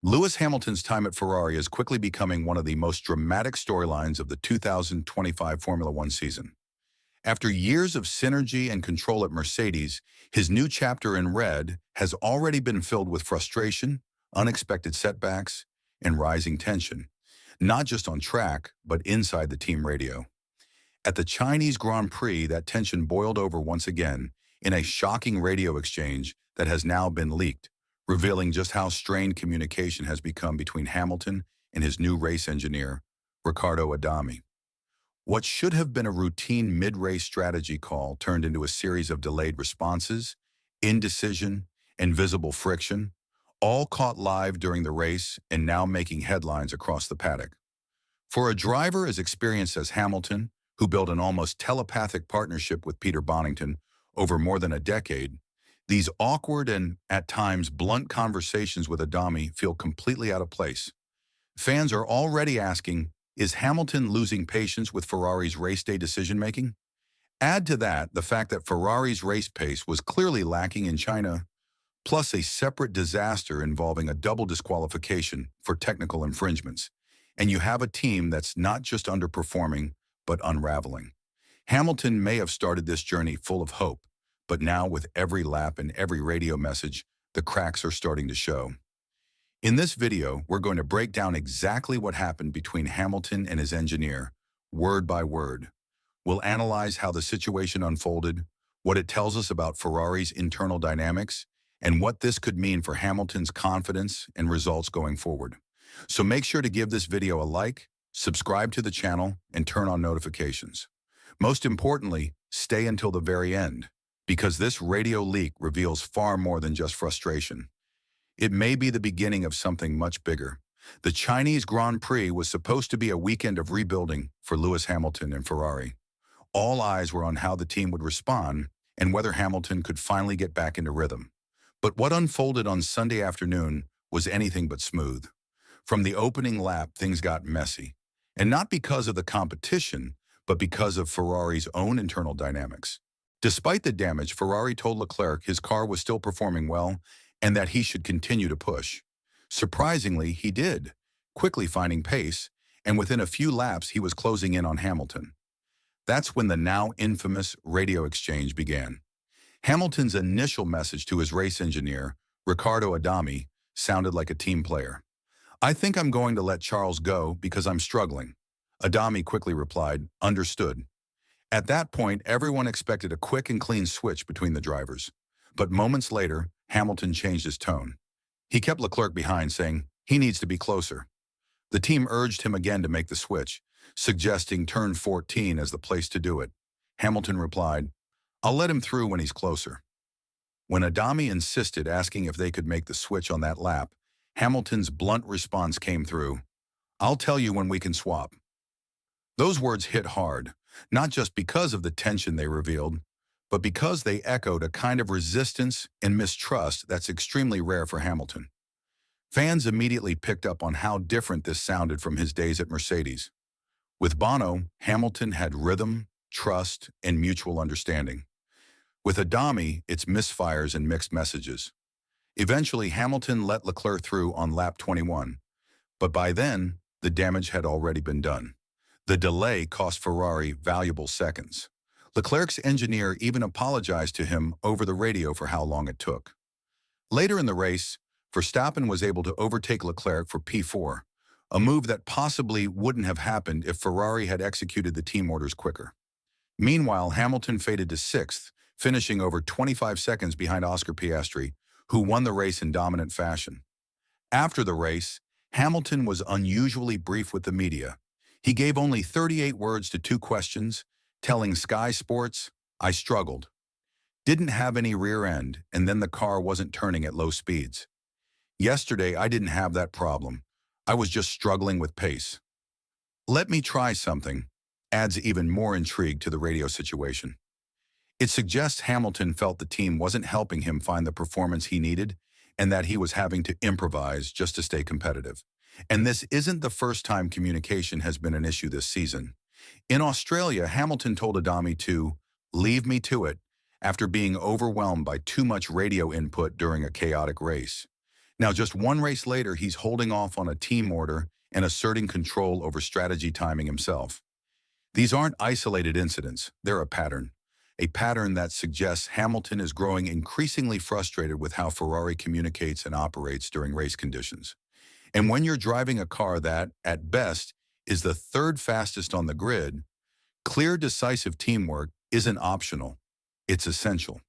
Lewis Hamilton's time at Ferrari is quickly becoming one of the most dramatic storylines of the 2025 Formula One season. After years of synergy and control at Mercedes, his new chapter in red has already been filled with frustration, unexpected setbacks, and rising tension, not just on track, but inside the team radio. At the Chinese Grand Prix, that tension boiled over once again in a shocking radio exchange that has now been leaked, revealing just how strained communication has become between Hamilton and his new race engineer, Riccardo Adami. What should have been a routine mid-race strategy call turned into a series of delayed responses, indecision, and visible friction, all caught live during the race and now making headlines across the paddock. For a driver as experienced as Hamilton, who built an almost telepathic partnership with Peter Bonington over more than a decade, these awkward and, at times, blunt conversations with Adami feel completely out of place. Fans are already asking, is Hamilton losing patience with Ferrari's race day decision-making? Add to that the fact that Ferrari's race pace was clearly lacking in China, plus a separate disaster involving a double disqualification for technical infringements. And you have a team that's not just underperforming, but unraveling. Hamilton may have started this journey full of hope, but now with every lap and every radio message, the cracks are starting to show. In this video, we're going to break down exactly what happened between Hamilton and his engineer, word by word. We'll analyze how the situation unfolded, what it tells us about Ferrari's internal dynamics, and what this could mean for Hamilton's confidence and results going forward. So make sure to give this video a like, subscribe to the channel, and turn on notifications. Most importantly, stay until the very end, because this radio leak reveals far more than just frustration. It may be the beginning of something much bigger. The Chinese Grand Prix was supposed to be a weekend of rebuilding for Lewis Hamilton and Ferrari. All eyes were on how the team would respond and whether Hamilton could finally get back into rhythm. But what unfolded on Sunday afternoon was anything but smooth. From the opening lap, things got messy. And not because of the competition, but because of Ferrari's own internal dynamics. Despite the damage, Ferrari told Leclerc his car was still performing well and that he should continue to push. Surprisingly, he did, quickly finding pace, and within a few laps he was closing in on Hamilton. That's when the now infamous radio exchange began. Hamilton's initial message to his race engineer, Riccardo Adami, sounded like a team player. "I think I'm going to let Charles go because I'm struggling." Adami quickly replied, "Understood." At that point, everyone expected a quick and clean switch between the drivers. But moments later, Hamilton changed his tone. He kept Leclerc behind, saying he needs to be closer. The team urged him again to make the switch, suggesting turn 14 as the place to do it. Hamilton replied, "I'll let him through when he's closer." When Adami insisted, asking if they could make the switch on that lap, Hamilton's blunt response came through, "I'll tell you when we can swap." Those words hit hard, not just because of the tension they revealed, but because they echoed a kind of resistance and mistrust that's extremely rare for Hamilton. Fans immediately picked up on how different this sounded from his days at Mercedes. With Bono, Hamilton had rhythm, trust, and mutual understanding. With Adami, it's misfires and mixed messages. Eventually, Hamilton let Leclerc through on lap 21, but by then, the damage had already been done. The delay cost Ferrari valuable seconds. Leclerc's engineer even apologized to him over the radio for how long it took. Later in the race, Verstappen was able to overtake Leclerc for P4, a move that possibly wouldn't have happened if Ferrari had executed the team orders quicker. Meanwhile, Hamilton faded to sixth, finishing over 25 seconds behind Oscar Piastri, who won the race in dominant fashion. After the race, Hamilton was unusually brief with the media. He gave only 38 words to 2 questions, telling Sky Sports, "I struggled. Didn't have any rear end, and then the car wasn't turning at low speeds. Yesterday, I didn't have that problem. I was just struggling with pace." "Let me try something," adds even more intrigue to the radio situation. It suggests Hamilton felt the team wasn't helping him find the performance he needed and that he was having to improvise just to stay competitive. And this isn't the first time communication has been an issue this season. In Australia, Hamilton told Adami to "leave me to it" after being overwhelmed by too much radio input during a chaotic race. Now, just one race later, he's holding off on a team order and asserting control over strategy timing himself. These aren't isolated incidents, they're a pattern that suggests Hamilton is growing increasingly frustrated with how Ferrari communicates and operates during race conditions. And when you're driving a car that, at best, is the third fastest on the grid, clear, decisive teamwork isn't optional, it's essential.